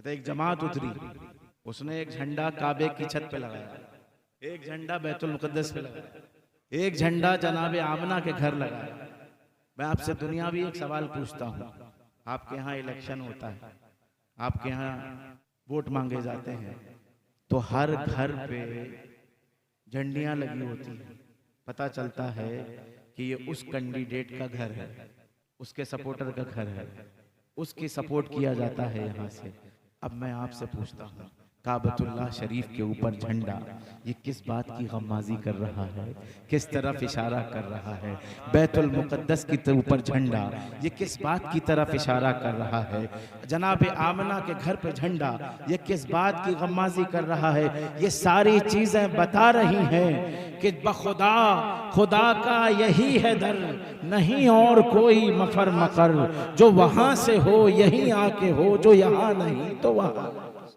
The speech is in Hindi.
कहते एक जमात उतरी, उसने एक झंडा काबे की छत पे लगाया, एक झंडा बैतुल मुकद्दस पे लगाया, एक झंडा जनाब आमना के घर लगाया। मैं आपसे दुनियावी एक सवाल पूछता हूँ, आपके यहाँ इलेक्शन होता है, आपके यहाँ वोट मांगे जाते हैं, तो हर घर पे झंडियां लगी होती हैं, पता चलता है कि ये उस कैंडिडेट का घर है, उसके सपोर्टर का घर है, उसकी सपोर्ट किया जाता है यहाँ से। अब मैं आपसे पूछता हूँ, काबतुल्लाह शरीफ के ऊपर झंडा ये किस बात की गम्माजी कर रहा है, किस तरफ इशारा कर रहा है? बैतुल मुकद्दस के ऊपर झंडा ये किस बात की तरफ इशारा कर रहा है? जनाब आमना के घर पे झंडा ये किस बात की गम्माजी कर रहा है? ये सारी चीजें बता रही हैं कि बखुदा खुदा का यही है दर, नहीं और कोई मफर मकर, जो वहां से हो यहीं आके हो, जो यहाँ नहीं तो वहां।